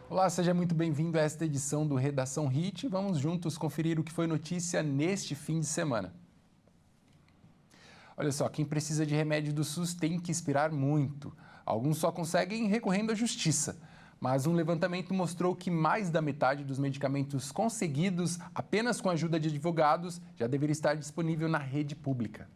Olá, seja muito bem-vindo a esta edição do Redação HIT. Vamos juntos conferir o que foi notícia neste fim de semana. Olha só, quem precisa de remédio do SUS tem que esperar muito. Alguns só conseguem recorrendo à justiça. Mas um levantamento mostrou que mais da metade dos medicamentos conseguidos apenas com a ajuda de advogados já deveria estar disponível na rede pública.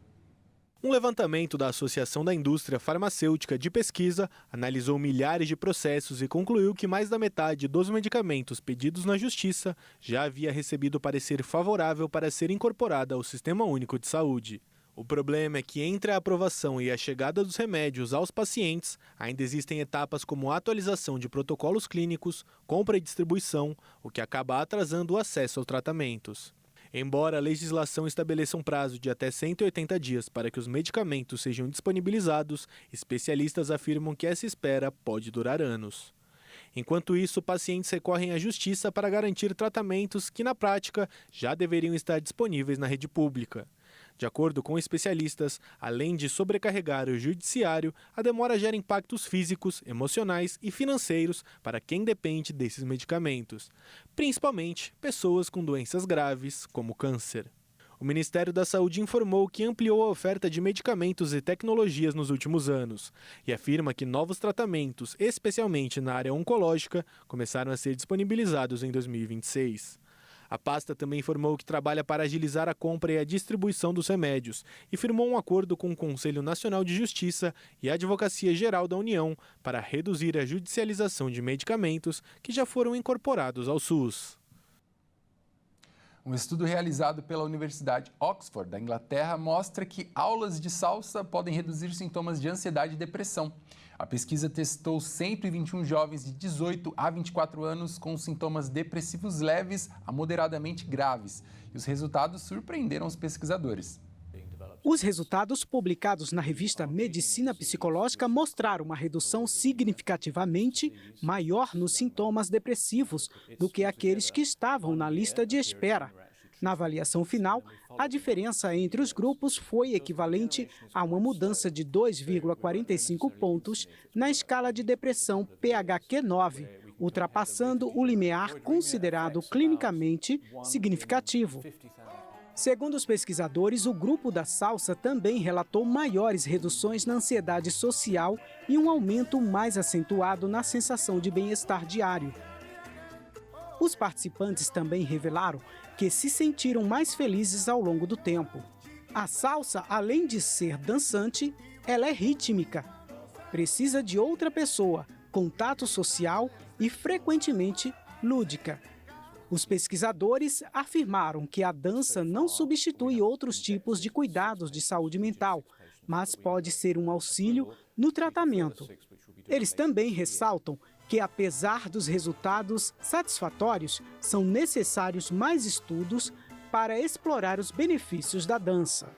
Um levantamento da Associação da Indústria Farmacêutica de Pesquisa analisou milhares de processos e concluiu que mais da metade dos medicamentos pedidos na Justiça já havia recebido parecer favorável para ser incorporada ao Sistema Único de Saúde. O problema é que entre a aprovação e a chegada dos remédios aos pacientes, ainda existem etapas como a atualização de protocolos clínicos, compra e distribuição, o que acaba atrasando o acesso aos tratamentos. Embora a legislação estabeleça um prazo de até 180 dias para que os medicamentos sejam disponibilizados, especialistas afirmam que essa espera pode durar anos. Enquanto isso, pacientes recorrem à justiça para garantir tratamentos que, na prática, já deveriam estar disponíveis na rede pública. De acordo com especialistas, além de sobrecarregar o judiciário, a demora gera impactos físicos, emocionais e financeiros para quem depende desses medicamentos, principalmente pessoas com doenças graves, como câncer. O Ministério da Saúde informou que ampliou a oferta de medicamentos e tecnologias nos últimos anos e afirma que novos tratamentos, especialmente na área oncológica, começaram a ser disponibilizados em 2026. A pasta também informou que trabalha para agilizar a compra e a distribuição dos remédios e firmou um acordo com o Conselho Nacional de Justiça e a Advocacia Geral da União para reduzir a judicialização de medicamentos que já foram incorporados ao SUS. Um estudo realizado pela Universidade Oxford, da Inglaterra, mostra que aulas de salsa podem reduzir sintomas de ansiedade e depressão. A pesquisa testou 121 jovens de 18 a 24 anos com sintomas depressivos leves a moderadamente graves. E os resultados surpreenderam os pesquisadores. Os resultados publicados na revista Medicina Psicológica mostraram uma redução significativamente maior nos sintomas depressivos do que aqueles que estavam na lista de espera. Na avaliação final, a diferença entre os grupos foi equivalente a uma mudança de 2,45 pontos na escala de depressão PHQ-9, ultrapassando o limiar considerado clinicamente significativo. Segundo os pesquisadores, o grupo da salsa também relatou maiores reduções na ansiedade social e um aumento mais acentuado na sensação de bem-estar diário. Os participantes também revelaram que se sentiram mais felizes ao longo do tempo. A salsa, além de ser dançante, ela é rítmica. Precisa de outra pessoa, contato social e, frequentemente, lúdica. Os pesquisadores afirmaram que a dança não substitui outros tipos de cuidados de saúde mental, mas pode ser um auxílio no tratamento. Eles também ressaltam que, apesar dos resultados satisfatórios, são necessários mais estudos para explorar os benefícios da dança.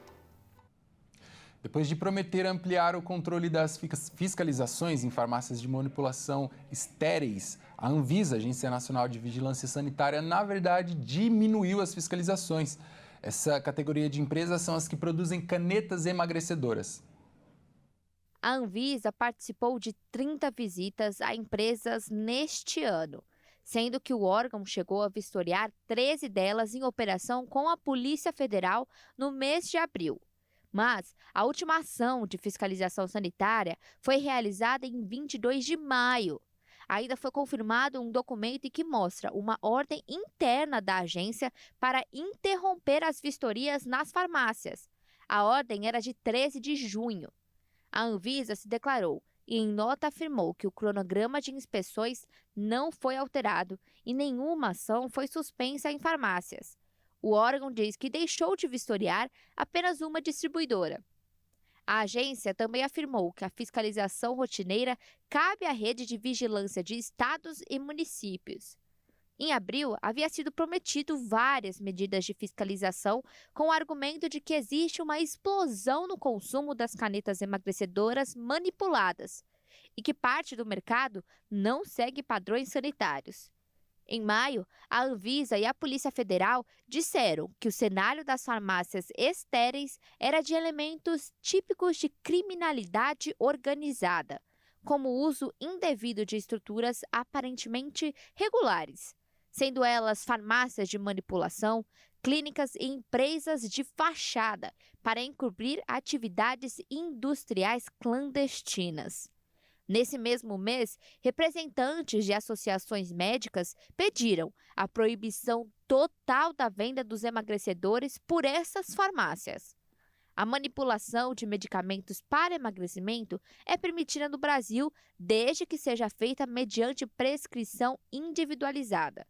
Depois de prometer ampliar o controle das fiscalizações em farmácias de manipulação estéreis, a Anvisa, Agência Nacional de Vigilância Sanitária, na verdade, diminuiu as fiscalizações. Essa categoria de empresas são as que produzem canetas emagrecedoras. A Anvisa participou de 30 visitas a empresas neste ano, sendo que o órgão chegou a vistoriar 13 delas em operação com a Polícia Federal no mês de abril. Mas a última ação de fiscalização sanitária foi realizada em 22 de maio. Ainda foi confirmado um documento que mostra uma ordem interna da agência para interromper as vistorias nas farmácias. A ordem era de 13 de junho. A Anvisa se declarou e em nota afirmou que o cronograma de inspeções não foi alterado e nenhuma ação foi suspensa em farmácias. O órgão diz que deixou de vistoriar apenas uma distribuidora. A agência também afirmou que a fiscalização rotineira cabe à rede de vigilância de estados e municípios. Em abril, havia sido prometido várias medidas de fiscalização com o argumento de que existe uma explosão no consumo das canetas emagrecedoras manipuladas e que parte do mercado não segue padrões sanitários. Em maio, a Anvisa e a Polícia Federal disseram que o cenário das farmácias estéreis era de elementos típicos de criminalidade organizada, como o uso indevido de estruturas aparentemente regulares, sendo elas farmácias de manipulação, clínicas e empresas de fachada para encobrir atividades industriais clandestinas. Nesse mesmo mês, representantes de associações médicas pediram a proibição total da venda dos emagrecedores por essas farmácias. A manipulação de medicamentos para emagrecimento é permitida no Brasil desde que seja feita mediante prescrição individualizada.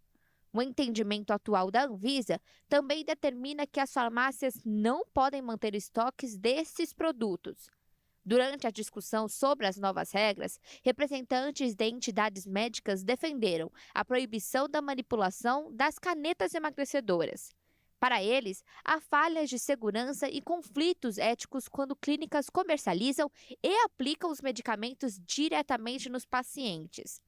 O entendimento atual da Anvisa também determina que as farmácias não podem manter estoques desses produtos. Durante a discussão sobre as novas regras, representantes de entidades médicas defenderam a proibição da manipulação das canetas emagrecedoras. Para eles, há falhas de segurança e conflitos éticos quando clínicas comercializam e aplicam os medicamentos diretamente nos pacientes.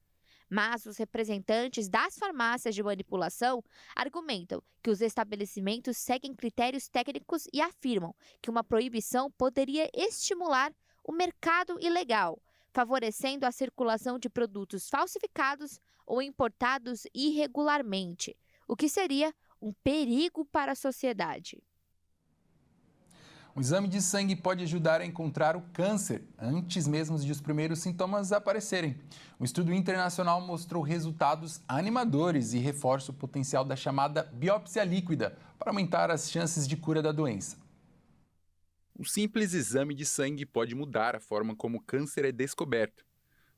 Mas os representantes das farmácias de manipulação argumentam que os estabelecimentos seguem critérios técnicos e afirmam que uma proibição poderia estimular o mercado ilegal, favorecendo a circulação de produtos falsificados ou importados irregularmente, o que seria um perigo para a sociedade. O exame de sangue pode ajudar a encontrar o câncer antes mesmo de os primeiros sintomas aparecerem. Um estudo internacional mostrou resultados animadores e reforça o potencial da chamada biópsia líquida para aumentar as chances de cura da doença. Um simples exame de sangue pode mudar a forma como o câncer é descoberto.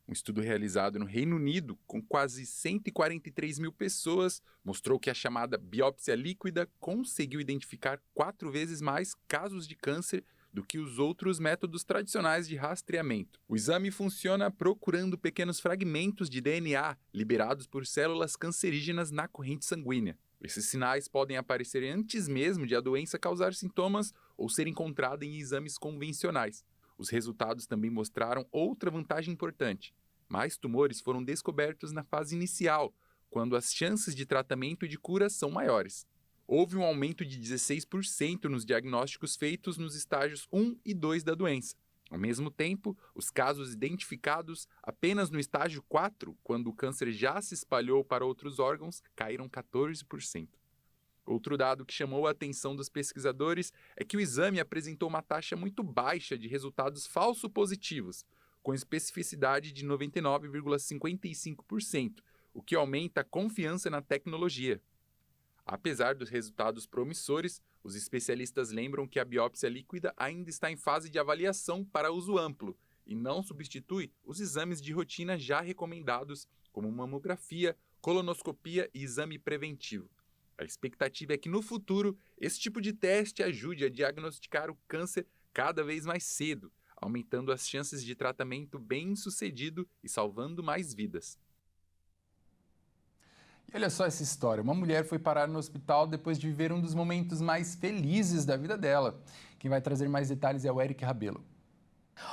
Um estudo realizado no Reino Unido, com quase 143 mil pessoas, mostrou que a chamada biópsia líquida conseguiu identificar 4 vezes mais casos de câncer do que os outros métodos tradicionais de rastreamento. O exame funciona procurando pequenos fragmentos de DNA liberados por células cancerígenas na corrente sanguínea. Esses sinais podem aparecer antes mesmo de a doença causar sintomas ou ser encontrada em exames convencionais. Os resultados também mostraram outra vantagem importante. Mais tumores foram descobertos na fase inicial, quando as chances de tratamento e de cura são maiores. Houve um aumento de 16% nos diagnósticos feitos nos estágios 1 e 2 da doença. Ao mesmo tempo, os casos identificados apenas no estágio 4, quando o câncer já se espalhou para outros órgãos, caíram 14%. Outro dado que chamou a atenção dos pesquisadores é que o exame apresentou uma taxa muito baixa de resultados falso-positivos, com especificidade de 99,55%, o que aumenta a confiança na tecnologia. Apesar dos resultados promissores, os especialistas lembram que a biópsia líquida ainda está em fase de avaliação para uso amplo e não substitui os exames de rotina já recomendados, como mamografia, colonoscopia e exame preventivo. A expectativa é que no futuro, esse tipo de teste ajude a diagnosticar o câncer cada vez mais cedo, aumentando as chances de tratamento bem-sucedido e salvando mais vidas. E olha só essa história, uma mulher foi parar no hospital depois de viver um dos momentos mais felizes da vida dela. Quem vai trazer mais detalhes é o Eric Rabelo.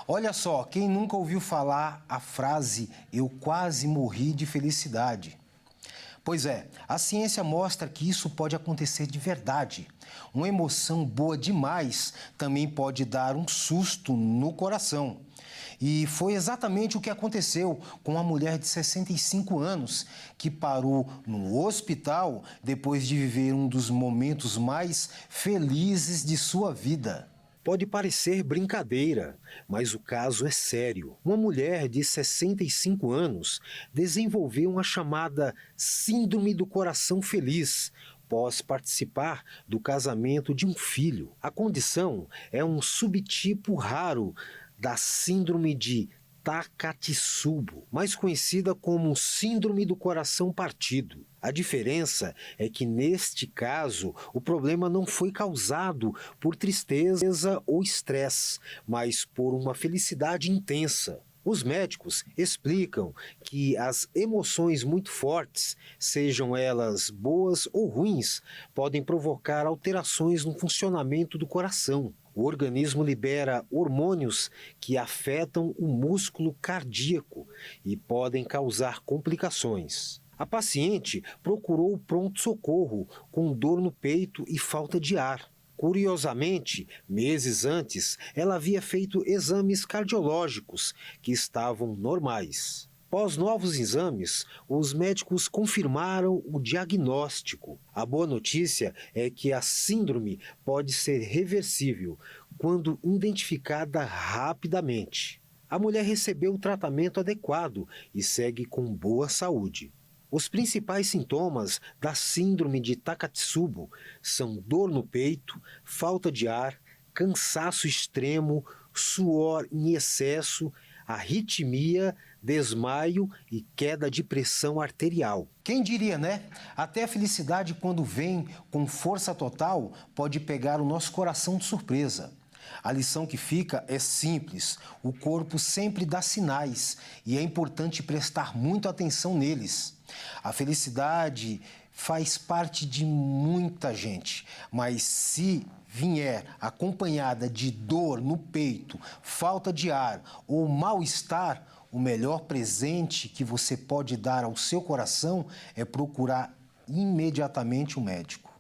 Olha só, quem nunca ouviu falar a frase "eu quase morri de felicidade"? Pois é, a ciência mostra que isso pode acontecer de verdade. Uma emoção boa demais também pode dar um susto no coração. E foi exatamente o que aconteceu com uma mulher de 65 anos que parou no hospital depois de viver um dos momentos mais felizes de sua vida. Pode parecer brincadeira, mas o caso é sério. Uma mulher de 65 anos desenvolveu uma chamada Síndrome do Coração Feliz após participar do casamento de um filho. A condição é um subtipo raro da Síndrome de Takotsubo, mais conhecida como Síndrome do Coração Partido. A diferença é que, neste caso, o problema não foi causado por tristeza ou estresse, mas por uma felicidade intensa. Os médicos explicam que as emoções muito fortes, sejam elas boas ou ruins, podem provocar alterações no funcionamento do coração. O organismo libera hormônios que afetam o músculo cardíaco e podem causar complicações. A paciente procurou o pronto-socorro com dor no peito e falta de ar. Curiosamente, meses antes, ela havia feito exames cardiológicos que estavam normais. Após novos exames, os médicos confirmaram o diagnóstico. A boa notícia é que a síndrome pode ser reversível quando identificada rapidamente. A mulher recebeu o tratamento adequado e segue com boa saúde. Os principais sintomas da síndrome de Takotsubo são dor no peito, falta de ar, cansaço extremo, suor em excesso, arritmia, desmaio e queda de pressão arterial. Quem diria, né? Até a felicidade, quando vem com força total, pode pegar o nosso coração de surpresa. A lição que fica é simples: o corpo sempre dá sinais e é importante prestar muita atenção neles. A felicidade faz parte de muita gente, mas se vier acompanhada de dor no peito, falta de ar ou mal-estar, o melhor presente que você pode dar ao seu coração é procurar imediatamente um médico.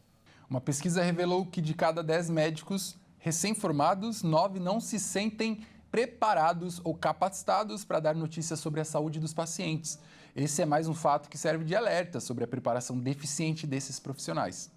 Uma pesquisa revelou que de cada 10 médicos recém-formados, 9 não se sentem preparados ou capacitados para dar notícias sobre a saúde dos pacientes. Esse é mais um fato que serve de alerta sobre a preparação deficiente desses profissionais.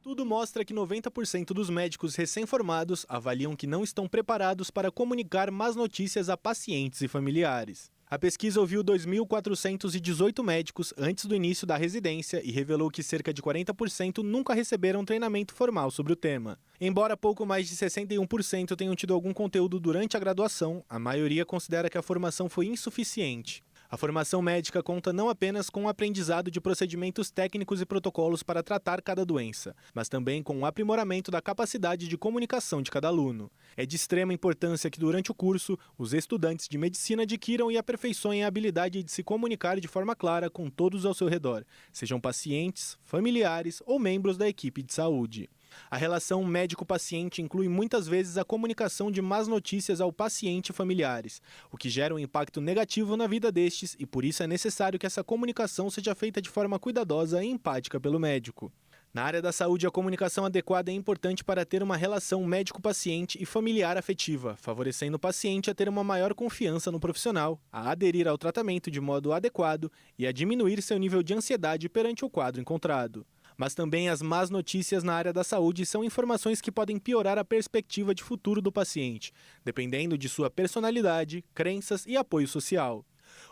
Tudo mostra que 90% dos médicos recém-formados avaliam que não estão preparados para comunicar más notícias a pacientes e familiares. A pesquisa ouviu 2.418 médicos antes do início da residência e revelou que cerca de 40% nunca receberam treinamento formal sobre o tema. Embora pouco mais de 61% tenham tido algum conteúdo durante a graduação, a maioria considera que a formação foi insuficiente. A formação médica conta não apenas com o aprendizado de procedimentos técnicos e protocolos para tratar cada doença, mas também com o aprimoramento da capacidade de comunicação de cada aluno. É de extrema importância que, durante o curso, os estudantes de medicina adquiram e aperfeiçoem a habilidade de se comunicar de forma clara com todos ao seu redor, sejam pacientes, familiares ou membros da equipe de saúde. A relação médico-paciente inclui muitas vezes a comunicação de más notícias ao paciente e familiares, o que gera um impacto negativo na vida destes e por isso é necessário que essa comunicação seja feita de forma cuidadosa e empática pelo médico. Na área da saúde, a comunicação adequada é importante para ter uma relação médico-paciente e familiar afetiva, favorecendo o paciente a ter uma maior confiança no profissional, a aderir ao tratamento de modo adequado e a diminuir seu nível de ansiedade perante o quadro encontrado. Mas também as más notícias na área da saúde são informações que podem piorar a perspectiva de futuro do paciente, dependendo de sua personalidade, crenças e apoio social.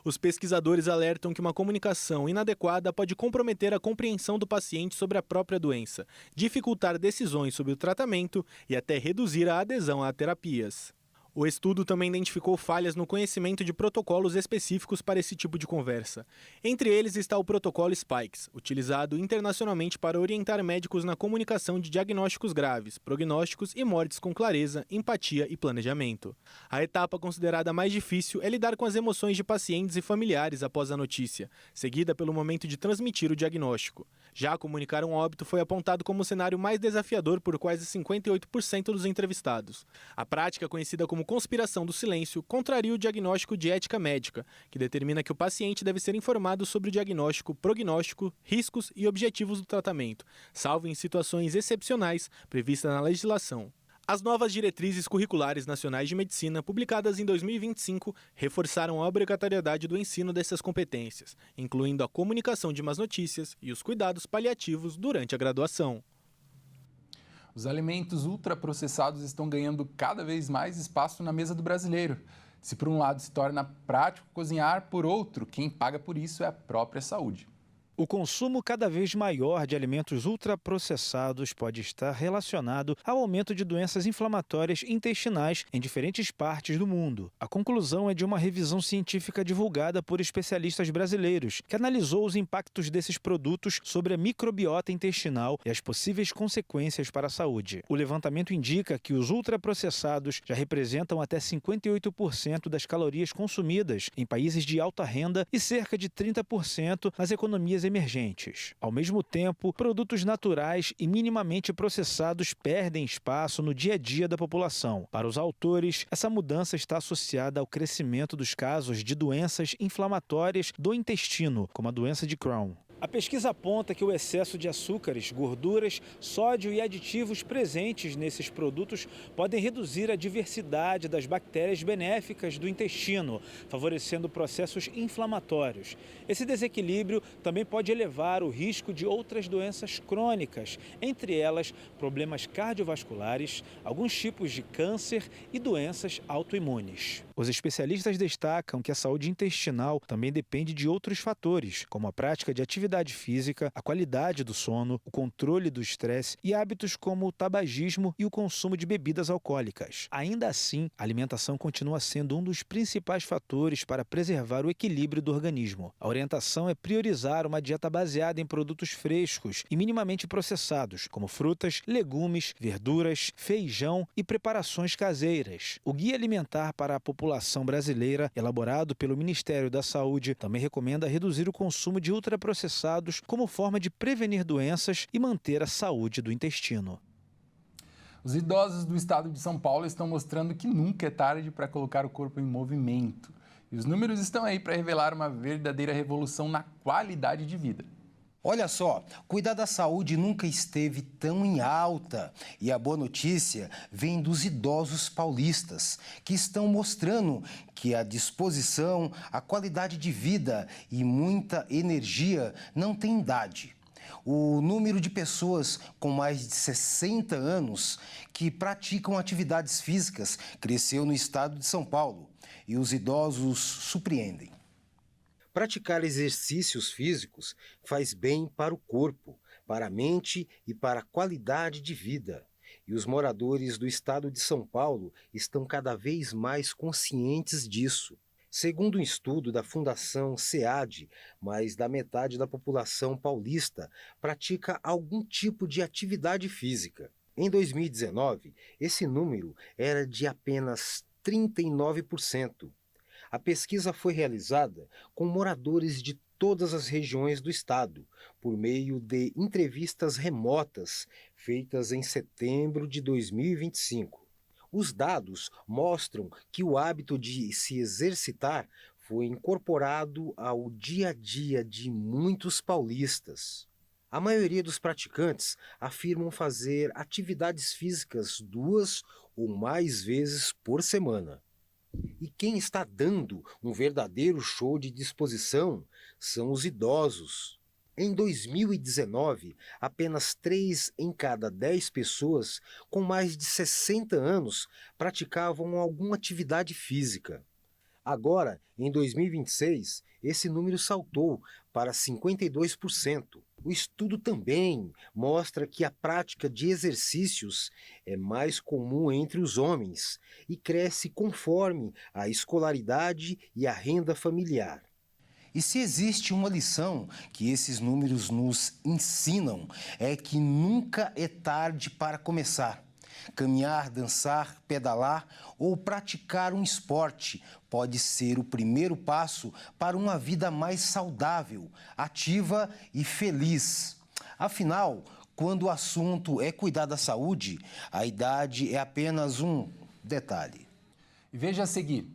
Os pesquisadores alertam que uma comunicação inadequada pode comprometer a compreensão do paciente sobre a própria doença, dificultar decisões sobre o tratamento e até reduzir a adesão a terapias. O estudo também identificou falhas no conhecimento de protocolos específicos para esse tipo de conversa. Entre eles está o protocolo SPIKES, utilizado internacionalmente para orientar médicos na comunicação de diagnósticos graves, prognósticos e mortes com clareza, empatia e planejamento. A etapa considerada mais difícil é lidar com as emoções de pacientes e familiares após a notícia, seguida pelo momento de transmitir o diagnóstico. Já comunicar um óbito foi apontado como o cenário mais desafiador por quase 58% dos entrevistados. A prática, conhecida como conspiração do silêncio, contraria o diagnóstico de ética médica, que determina que o paciente deve ser informado sobre o diagnóstico, prognóstico, riscos e objetivos do tratamento, salvo em situações excepcionais previstas na legislação. As novas diretrizes curriculares nacionais de medicina, publicadas em 2025, reforçaram a obrigatoriedade do ensino dessas competências, incluindo a comunicação de más notícias e os cuidados paliativos durante a graduação. Os alimentos ultraprocessados estão ganhando cada vez mais espaço na mesa do brasileiro. Se por um lado se torna prático cozinhar, por outro, quem paga por isso é a própria saúde. O consumo cada vez maior de alimentos ultraprocessados pode estar relacionado ao aumento de doenças inflamatórias intestinais em diferentes partes do mundo. A conclusão é de uma revisão científica divulgada por especialistas brasileiros, que analisou os impactos desses produtos sobre a microbiota intestinal e as possíveis consequências para a saúde. O levantamento indica que os ultraprocessados já representam até 58% das calorias consumidas em países de alta renda e cerca de 30% nas economias emergentes. Ao mesmo tempo, produtos naturais e minimamente processados perdem espaço no dia a dia da população. Para os autores, essa mudança está associada ao crescimento dos casos de doenças inflamatórias do intestino, como a doença de Crohn. A pesquisa aponta que o excesso de açúcares, gorduras, sódio e aditivos presentes nesses produtos podem reduzir a diversidade das bactérias benéficas do intestino, favorecendo processos inflamatórios. Esse desequilíbrio também pode elevar o risco de outras doenças crônicas, entre elas problemas cardiovasculares, alguns tipos de câncer e doenças autoimunes. Os especialistas destacam que a saúde intestinal também depende de outros fatores, como a prática de atividade física, a qualidade do sono, o controle do estresse e hábitos como o tabagismo e o consumo de bebidas alcoólicas. Ainda assim, a alimentação continua sendo um dos principais fatores para preservar o equilíbrio do organismo. A orientação é priorizar uma dieta baseada em produtos frescos e minimamente processados, como frutas, legumes, verduras, feijão e preparações caseiras. O Guia Alimentar para a População Brasileira, elaborado pelo Ministério da Saúde, também recomenda reduzir o consumo de ultraprocessados como forma de prevenir doenças e manter a saúde do intestino. Os idosos do estado de São Paulo estão mostrando que nunca é tarde para colocar o corpo em movimento. E os números estão aí para revelar uma verdadeira revolução na qualidade de vida. Olha só, cuidar da saúde nunca esteve tão em alta. E a boa notícia vem dos idosos paulistas, que estão mostrando que a disposição, a qualidade de vida e muita energia não tem idade. O número de pessoas com mais de 60 anos que praticam atividades físicas cresceu no estado de São Paulo e os idosos surpreendem. Praticar exercícios físicos faz bem para o corpo, para a mente e para a qualidade de vida. E os moradores do estado de São Paulo estão cada vez mais conscientes disso. Segundo um estudo da Fundação SEAD, mais da metade da população paulista pratica algum tipo de atividade física. Em 2019, esse número era de apenas 39%. A pesquisa foi realizada com moradores de todas as regiões do estado, por meio de entrevistas remotas feitas em setembro de 2025. Os dados mostram que o hábito de se exercitar foi incorporado ao dia a dia de muitos paulistas. A maioria dos praticantes afirmam fazer atividades físicas 2 ou mais vezes por semana. E quem está dando um verdadeiro show de disposição são os idosos. Em 2019, apenas 3 em cada 10 pessoas com mais de 60 anos praticavam alguma atividade física. Agora, em 2026, esse número saltou para 52%. O estudo também mostra que a prática de exercícios é mais comum entre os homens e cresce conforme a escolaridade e a renda familiar. E se existe uma lição que esses números nos ensinam, é que nunca é tarde para começar. Caminhar, dançar, pedalar ou praticar um esporte pode ser o primeiro passo para uma vida mais saudável, ativa e feliz. Afinal, quando o assunto é cuidar da saúde, a idade é apenas um detalhe. E veja a seguir.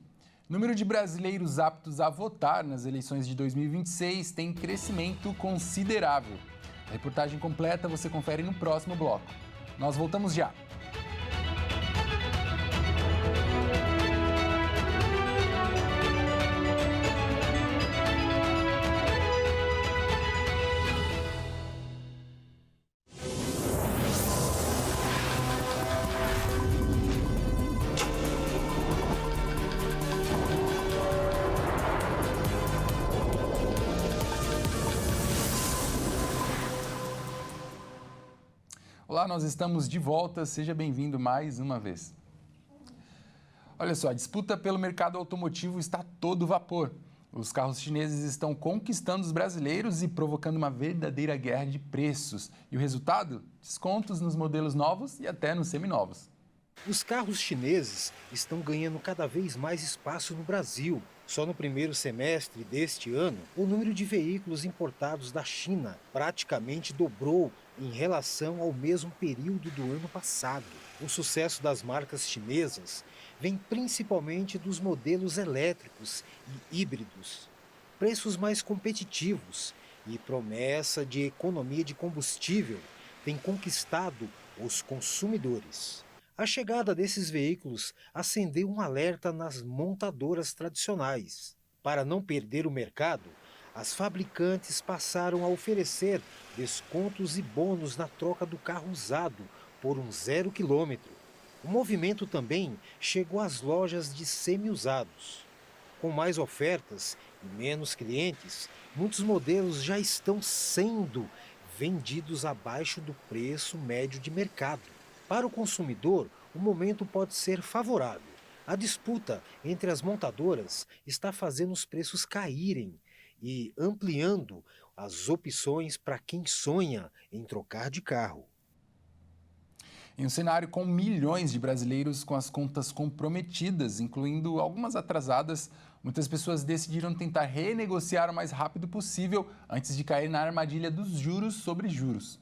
O número de brasileiros aptos a votar nas eleições de 2026 tem crescimento considerável. A reportagem completa você confere no próximo bloco. Nós voltamos já. Olá, nós estamos de volta, seja bem-vindo mais uma vez. Olha só, a disputa pelo mercado automotivo está a todo vapor. Os carros chineses estão conquistando os brasileiros e provocando uma verdadeira guerra de preços. E o resultado? Descontos nos modelos novos e até nos seminovos. Os carros chineses estão ganhando cada vez mais espaço no Brasil. Só no primeiro semestre deste ano, o número de veículos importados da China praticamente dobrou em relação ao mesmo período do ano passado. O sucesso das marcas chinesas vem principalmente dos modelos elétricos e híbridos, preços mais competitivos e promessa de economia de combustível tem conquistado os consumidores. A chegada desses veículos acendeu um alerta nas montadoras tradicionais. Para não perder o mercado, as fabricantes passaram a oferecer descontos e bônus na troca do carro usado por um 0 quilômetro. O movimento também chegou às lojas de semi-usados. Com mais ofertas e menos clientes, muitos modelos já estão sendo vendidos abaixo do preço médio de mercado. Para o consumidor, o momento pode ser favorável. A disputa entre as montadoras está fazendo os preços caírem e ampliando as opções para quem sonha em trocar de carro. Em um cenário com milhões de brasileiros com as contas comprometidas, incluindo algumas atrasadas, muitas pessoas decidiram tentar renegociar o mais rápido possível antes de cair na armadilha dos juros sobre juros.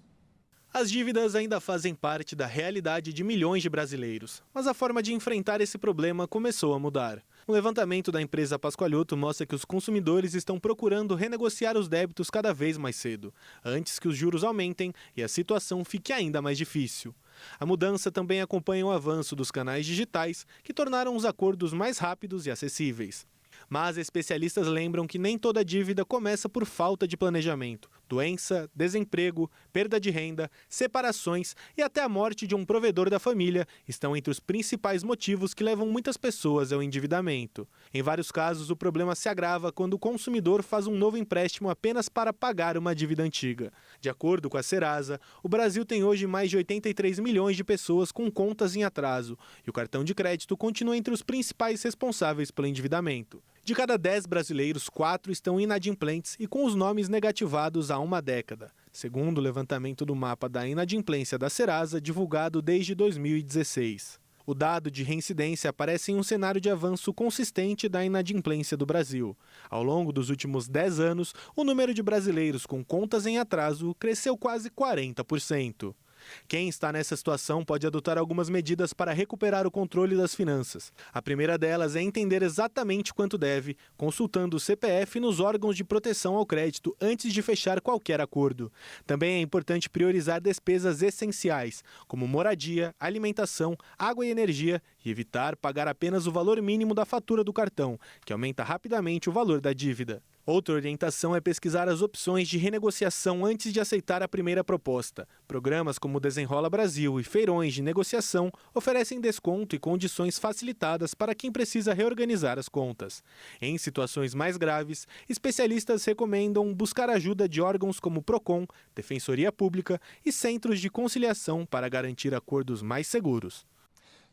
As dívidas ainda fazem parte da realidade de milhões de brasileiros, mas a forma de enfrentar esse problema começou a mudar. Um levantamento da empresa Pascoaloto mostra que os consumidores estão procurando renegociar os débitos cada vez mais cedo, antes que os juros aumentem e a situação fique ainda mais difícil. A mudança também acompanha o avanço dos canais digitais, que tornaram os acordos mais rápidos e acessíveis. Mas especialistas lembram que nem toda dívida começa por falta de planejamento. Doença, desemprego, perda de renda, separações e até a morte de um provedor da família estão entre os principais motivos que levam muitas pessoas ao endividamento. Em vários casos, o problema se agrava quando o consumidor faz um novo empréstimo apenas para pagar uma dívida antiga. De acordo com a Serasa, o Brasil tem hoje mais de 83 milhões de pessoas com contas em atraso e o cartão de crédito continua entre os principais responsáveis pelo endividamento. De cada 10 brasileiros, 4 estão inadimplentes e com os nomes negativados há uma década, segundo o levantamento do mapa da inadimplência da Serasa, divulgado desde 2016. O dado de reincidência aparece em um cenário de avanço consistente da inadimplência do Brasil. Ao longo dos últimos 10 anos, o número de brasileiros com contas em atraso cresceu quase 40%. Quem está nessa situação pode adotar algumas medidas para recuperar o controle das finanças. A primeira delas é entender exatamente quanto deve, consultando o CPF nos órgãos de proteção ao crédito antes de fechar qualquer acordo. Também é importante priorizar despesas essenciais, como moradia, alimentação, água e energia, e evitar pagar apenas o valor mínimo da fatura do cartão, que aumenta rapidamente o valor da dívida. Outra orientação é pesquisar as opções de renegociação antes de aceitar a primeira proposta. Programas como o Desenrola Brasil e feirões de negociação oferecem desconto e condições facilitadas para quem precisa reorganizar as contas. Em situações mais graves, especialistas recomendam buscar ajuda de órgãos como o Procon, Defensoria Pública e centros de conciliação para garantir acordos mais seguros.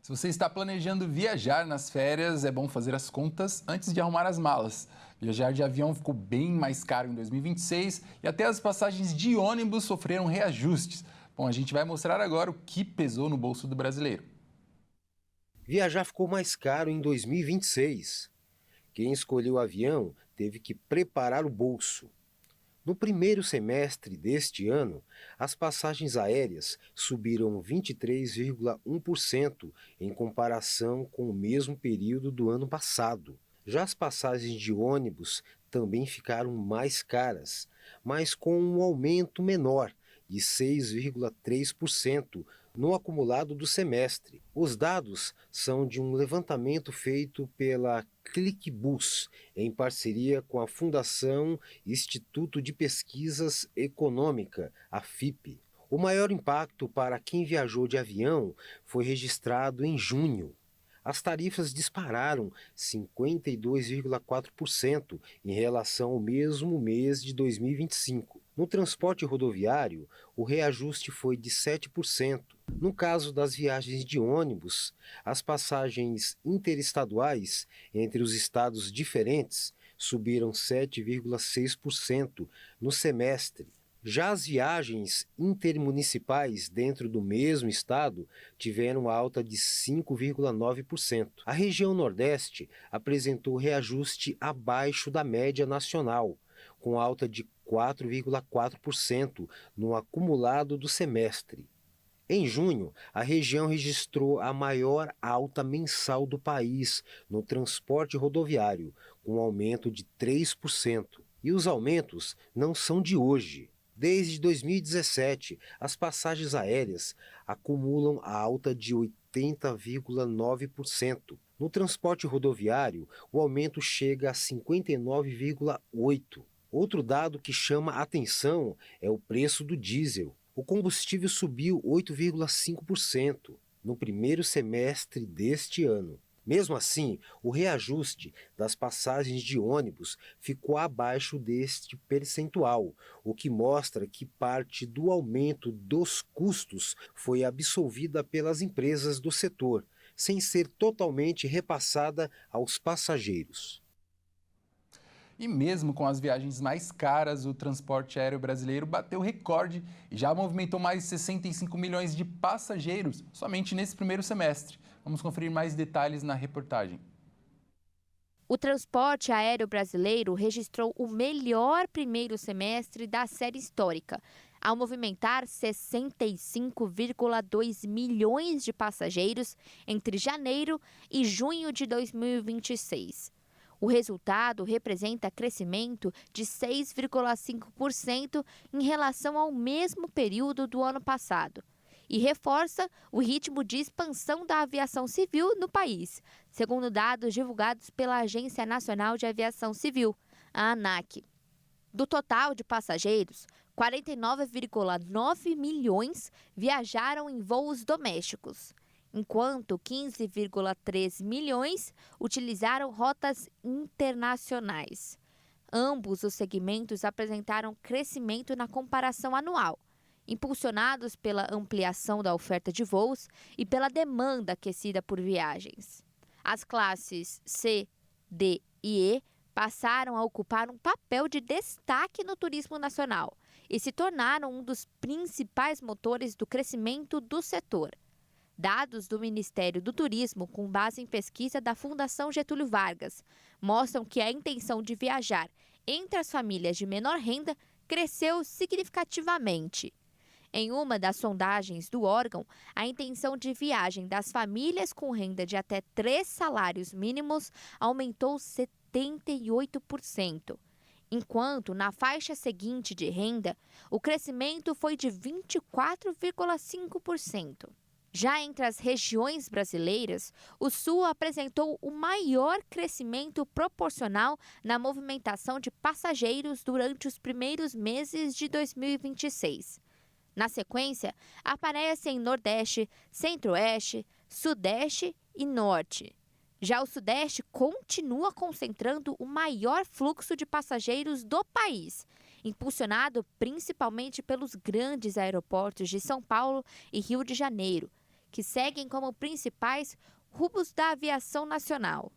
Se você está planejando viajar nas férias, é bom fazer as contas antes de arrumar as malas. Viajar de avião ficou bem mais caro em 2026 e até as passagens de ônibus sofreram reajustes. Bom, a gente vai mostrar agora o que pesou no bolso do brasileiro. Viajar ficou mais caro em 2026. Quem escolheu o avião teve que preparar o bolso. No primeiro semestre deste ano, as passagens aéreas subiram 23,1% em comparação com o mesmo período do ano passado. Já as passagens de ônibus também ficaram mais caras, mas com um aumento menor, de 6,3% no acumulado do semestre. Os dados são de um levantamento feito pela ClickBus, em parceria com a Fundação Instituto de Pesquisas Econômica, a FIP. O maior impacto para quem viajou de avião foi registrado em junho. As tarifas dispararam 52,4% em relação ao mesmo mês de 2025. No transporte rodoviário, o reajuste foi de 7%. No caso das viagens de ônibus, as passagens interestaduais entre os estados diferentes subiram 7,6% no semestre. Já as viagens intermunicipais dentro do mesmo estado tiveram alta de 5,9%. A região Nordeste apresentou reajuste abaixo da média nacional, com alta de 4,4% no acumulado do semestre. Em junho, a região registrou a maior alta mensal do país no transporte rodoviário, com aumento de 3%. E os aumentos não são de hoje. Desde 2017, as passagens aéreas acumulam a alta de 80,9%. No transporte rodoviário, o aumento chega a 59,8%. Outro dado que chama a atenção é o preço do diesel. O combustível subiu 8,5% no primeiro semestre deste ano. Mesmo assim, o reajuste das passagens de ônibus ficou abaixo deste percentual, o que mostra que parte do aumento dos custos foi absolvida pelas empresas do setor, sem ser totalmente repassada aos passageiros. E mesmo com as viagens mais caras, o transporte aéreo brasileiro bateu recorde e já movimentou mais de 65 milhões de passageiros somente nesse primeiro semestre. Vamos conferir mais detalhes na reportagem. O transporte aéreo brasileiro registrou o melhor primeiro semestre da série histórica, ao movimentar 65,2 milhões de passageiros entre janeiro e junho de 2026. O resultado representa crescimento de 6,5% em relação ao mesmo período do ano passado e reforça o ritmo de expansão da aviação civil no país, segundo dados divulgados pela Agência Nacional de Aviação Civil, a ANAC. Do total de passageiros, 49,9 milhões viajaram em voos domésticos, enquanto 15,3 milhões utilizaram rotas internacionais. Ambos os segmentos apresentaram crescimento na comparação anual, impulsionados pela ampliação da oferta de voos e pela demanda aquecida por viagens. As classes C, D e E passaram a ocupar um papel de destaque no turismo nacional e se tornaram um dos principais motores do crescimento do setor. Dados do Ministério do Turismo, com base em pesquisa da Fundação Getúlio Vargas, mostram que a intenção de viajar entre as famílias de menor renda cresceu significativamente. Em uma das sondagens do órgão, a intenção de viagem das famílias com renda de até 3 salários mínimos aumentou 78%, enquanto na faixa seguinte de renda, o crescimento foi de 24,5%. Já entre as regiões brasileiras, o Sul apresentou o maior crescimento proporcional na movimentação de passageiros durante os primeiros meses de 2026. Na sequência, aparecem Nordeste, Centro-Oeste, Sudeste e Norte. Já o Sudeste continua concentrando o maior fluxo de passageiros do país, impulsionado principalmente pelos grandes aeroportos de São Paulo e Rio de Janeiro, que seguem como principais hubs da aviação nacional.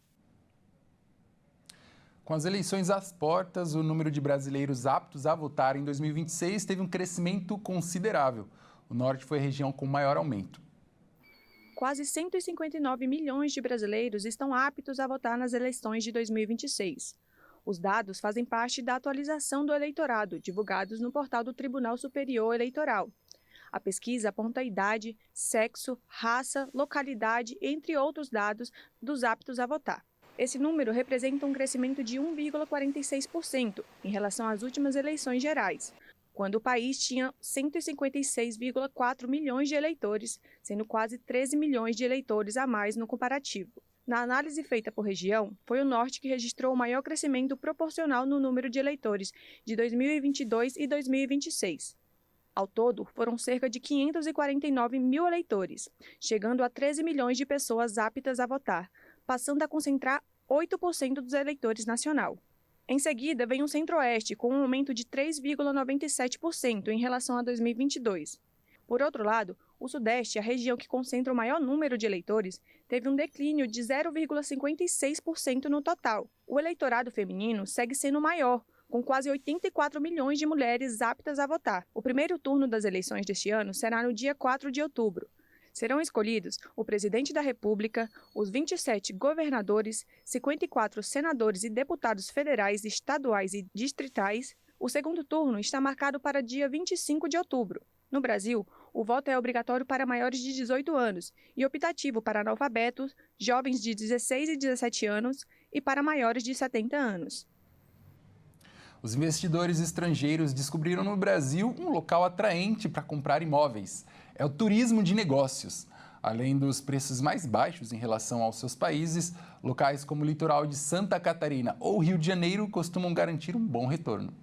Com as eleições às portas, o número de brasileiros aptos a votar em 2026 teve um crescimento considerável. O Norte foi a região com maior aumento. Quase 159 milhões de brasileiros estão aptos a votar nas eleições de 2026. Os dados fazem parte da atualização do eleitorado, divulgados no portal do Tribunal Superior Eleitoral. A pesquisa aponta a idade, sexo, raça, localidade, entre outros dados dos aptos a votar. Esse número representa um crescimento de 1,46% em relação às últimas eleições gerais, quando o país tinha 156,4 milhões de eleitores, sendo quase 13 milhões de eleitores a mais no comparativo. Na análise feita por região, foi o Norte que registrou o maior crescimento proporcional no número de eleitores de 2022 e 2026. Ao todo, foram cerca de 549 mil eleitores, chegando a 13 milhões de pessoas aptas a votar, passando a concentrar 8% dos eleitores nacional. Em seguida, vem o Centro-Oeste, com um aumento de 3,97% em relação a 2022. Por outro lado, o Sudeste, a região que concentra o maior número de eleitores, teve um declínio de 0,56% no total. O eleitorado feminino segue sendo maior, com quase 84 milhões de mulheres aptas a votar. O primeiro turno das eleições deste ano será no dia 4 de outubro. Serão escolhidos o presidente da República, os 27 governadores, 54 senadores e deputados federais, estaduais e distritais. O segundo turno está marcado para dia 25 de outubro. No Brasil, o voto é obrigatório para maiores de 18 anos e optativo para analfabetos, jovens de 16 e 17 anos e para maiores de 70 anos. Os investidores estrangeiros descobriram no Brasil um local atraente para comprar imóveis. É o turismo de negócios. Além dos preços mais baixos em relação aos seus países, locais como o litoral de Santa Catarina ou Rio de Janeiro costumam garantir um bom retorno.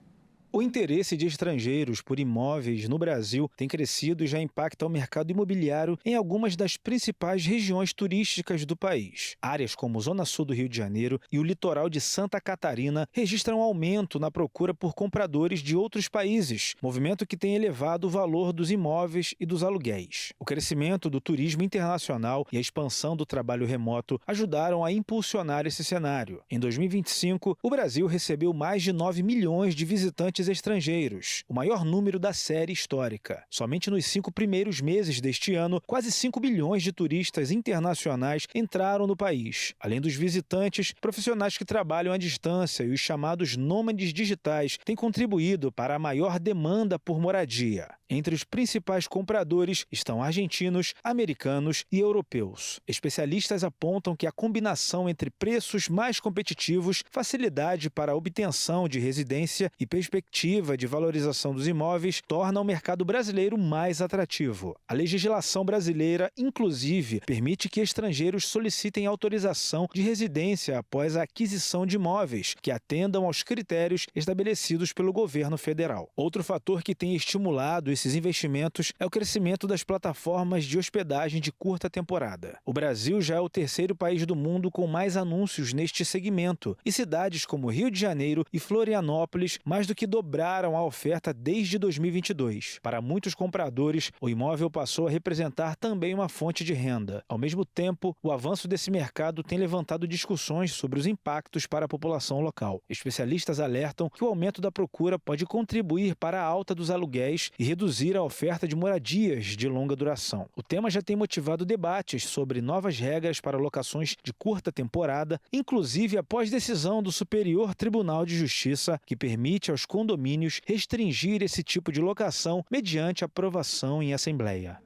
O interesse de estrangeiros por imóveis no Brasil tem crescido e já impacta o mercado imobiliário em algumas das principais regiões turísticas do país. Áreas como Zona Sul do Rio de Janeiro e o litoral de Santa Catarina registram aumento na procura por compradores de outros países, movimento que tem elevado o valor dos imóveis e dos aluguéis. O crescimento do turismo internacional e a expansão do trabalho remoto ajudaram a impulsionar esse cenário. Em 2025, o Brasil recebeu mais de 9 milhões de visitantes estrangeiros, o maior número da série histórica. Somente nos 5 primeiros meses deste ano, quase 5 milhões de turistas internacionais entraram no país. Além dos visitantes, profissionais que trabalham à distância e os chamados nômades digitais têm contribuído para a maior demanda por moradia. Entre os principais compradores estão argentinos, americanos e europeus. Especialistas apontam que a combinação entre preços mais competitivos, facilidade para a obtenção de residência e perspectiva de valorização dos imóveis torna o mercado brasileiro mais atrativo. A legislação brasileira, inclusive, permite que estrangeiros solicitem autorização de residência após a aquisição de imóveis que atendam aos critérios estabelecidos pelo governo federal. Outro fator que tem estimulado esses investimentos é o crescimento das plataformas de hospedagem de curta temporada. O Brasil já é o terceiro país do mundo com mais anúncios neste segmento, e cidades como Rio de Janeiro e Florianópolis mais do que dobraram a oferta desde 2022. Para muitos compradores, o imóvel passou a representar também uma fonte de renda. Ao mesmo tempo, o avanço desse mercado tem levantado discussões sobre os impactos para a população local. Especialistas alertam que o aumento da procura pode contribuir para a alta dos aluguéis e reduzir a oferta de moradias de longa duração. O tema já tem motivado debates sobre novas regras para locações de curta temporada, inclusive após decisão do Superior Tribunal de Justiça, que permite aos condomínios restringir esse tipo de locação mediante aprovação em assembleia.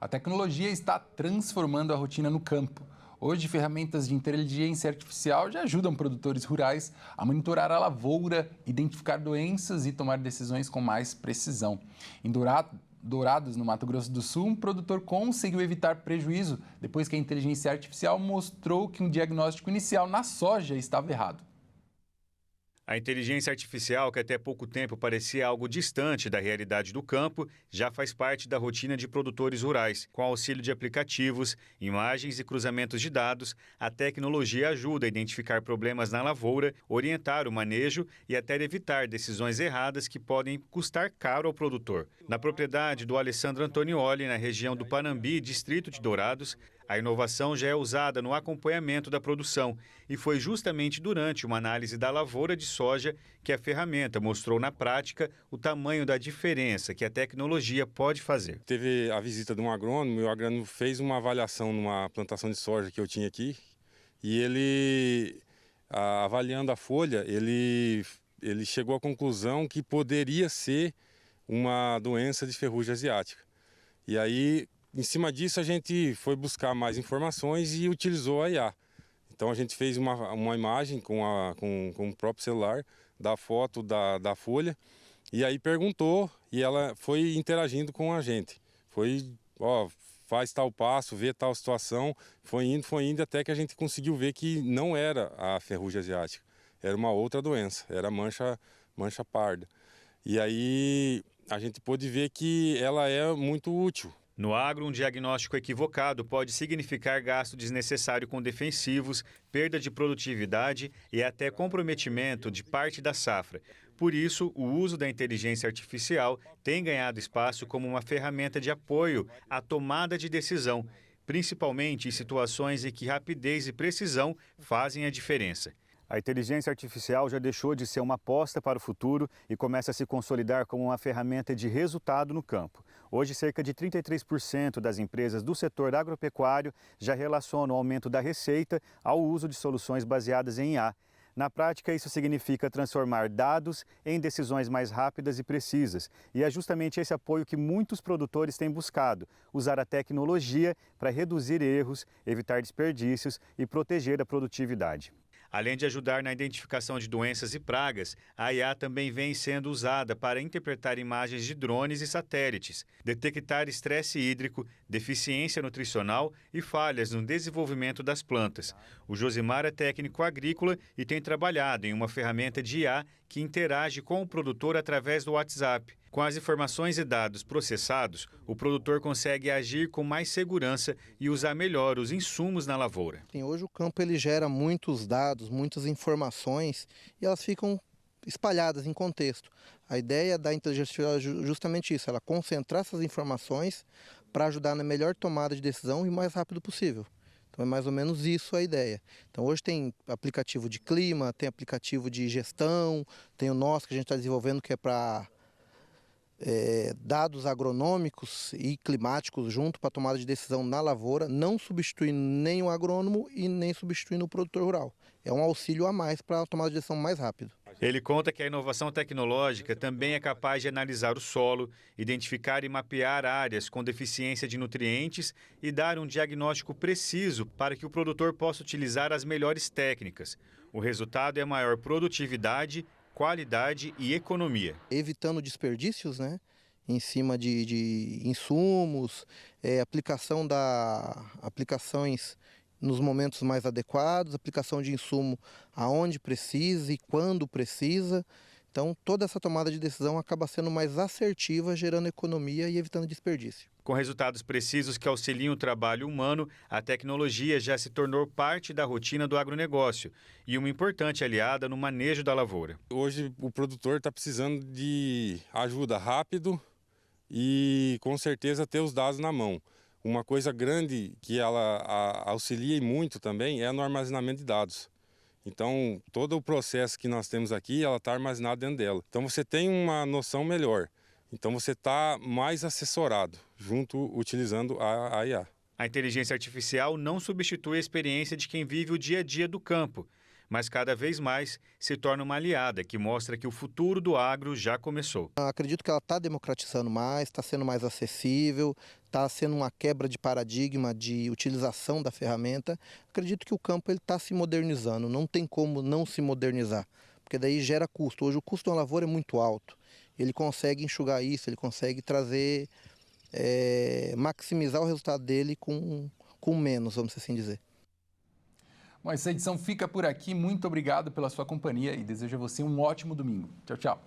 A tecnologia está transformando a rotina no campo. Hoje, ferramentas de inteligência artificial já ajudam produtores rurais a monitorar a lavoura, identificar doenças e tomar decisões com mais precisão. Em Dourados, no Mato Grosso do Sul, um produtor conseguiu evitar prejuízo depois que a inteligência artificial mostrou que um diagnóstico inicial na soja estava errado. A inteligência artificial, que até pouco tempo parecia algo distante da realidade do campo, já faz parte da rotina de produtores rurais. Com auxílio de aplicativos, imagens e cruzamentos de dados, a tecnologia ajuda a identificar problemas na lavoura, orientar o manejo e até evitar decisões erradas que podem custar caro ao produtor. Na propriedade do Alessandro Antonioli, na região do Panambi, distrito de Dourados, a inovação já é usada no acompanhamento da produção e foi justamente durante uma análise da lavoura de soja que a ferramenta mostrou na prática o tamanho da diferença que a tecnologia pode fazer. Teve a visita de um agrônomo e o agrônomo fez uma avaliação numa plantação de soja que eu tinha aqui e ele, avaliando a folha, ele chegou à conclusão que poderia ser uma doença de ferrugem asiática. E aí, em cima disso, a gente foi buscar mais informações e utilizou a IA. Então, a gente fez uma imagem com o próprio celular da foto da folha e aí perguntou e ela foi interagindo com a gente. Foi, faz tal passo, vê tal situação, foi indo até que a gente conseguiu ver que não era a ferrugem asiática. Era uma outra doença, era a mancha parda. E aí a gente pôde ver que ela é muito útil. No agro, um diagnóstico equivocado pode significar gasto desnecessário com defensivos, perda de produtividade e até comprometimento de parte da safra. Por isso, o uso da inteligência artificial tem ganhado espaço como uma ferramenta de apoio à tomada de decisão, principalmente em situações em que rapidez e precisão fazem a diferença. A inteligência artificial já deixou de ser uma aposta para o futuro e começa a se consolidar como uma ferramenta de resultado no campo. Hoje, cerca de 33% das empresas do setor agropecuário já relacionam o aumento da receita ao uso de soluções baseadas em IA. Na prática, isso significa transformar dados em decisões mais rápidas e precisas. E é justamente esse apoio que muitos produtores têm buscado, usar a tecnologia para reduzir erros, evitar desperdícios e proteger a produtividade. Além de ajudar na identificação de doenças e pragas, a IA também vem sendo usada para interpretar imagens de drones e satélites, detectar estresse hídrico, deficiência nutricional e falhas no desenvolvimento das plantas. O Josimar é técnico agrícola e tem trabalhado em uma ferramenta de IA que interage com o produtor através do WhatsApp. Com as informações e dados processados, o produtor consegue agir com mais segurança e usar melhor os insumos na lavoura. Hoje o campo ele gera muitos dados, muitas informações e elas ficam espalhadas em contexto. A ideia da inteligência artificial é justamente isso, ela concentrar essas informações para ajudar na melhor tomada de decisão e o mais rápido possível. Então é mais ou menos isso a ideia. Então hoje tem aplicativo de clima, tem aplicativo de gestão, tem o nosso que a gente está desenvolvendo que é para dados agronômicos e climáticos junto para a tomada de decisão na lavoura, não substituindo nem o agrônomo e nem substituindo o produtor rural. É um auxílio a mais para a tomada de decisão mais rápido. Ele conta que a inovação tecnológica também é capaz de analisar o solo, identificar e mapear áreas com deficiência de nutrientes e dar um diagnóstico preciso para que o produtor possa utilizar as melhores técnicas. O resultado é maior produtividade, qualidade e economia. Evitando desperdícios, né, em cima de insumos, aplicações nos momentos mais adequados, aplicação de insumo aonde precisa e quando precisa. Então, toda essa tomada de decisão acaba sendo mais assertiva, gerando economia e evitando desperdício. Com resultados precisos que auxiliam o trabalho humano, a tecnologia já se tornou parte da rotina do agronegócio e uma importante aliada no manejo da lavoura. Hoje o produtor está precisando de ajuda rápido e com certeza ter os dados na mão. Uma coisa grande que ela auxilia muito também é no armazenamento de dados. Então, todo o processo que nós temos aqui, ela está armazenada dentro dela. Então, você tem uma noção melhor. Então, você está mais assessorado, utilizando a IA. A inteligência artificial não substitui a experiência de quem vive o dia a dia do campo, mas cada vez mais se torna uma aliada que mostra que o futuro do agro já começou. Acredito que ela está democratizando mais, está sendo mais acessível, está sendo uma quebra de paradigma de utilização da ferramenta. Acredito que o campo está se modernizando, não tem como não se modernizar, porque daí gera custo. Hoje o custo da lavoura é muito alto, ele consegue enxugar isso, ele consegue trazer, maximizar o resultado dele com menos, vamos assim dizer. Bom, essa edição fica por aqui. Muito obrigado pela sua companhia e desejo a você um ótimo domingo. Tchau, tchau.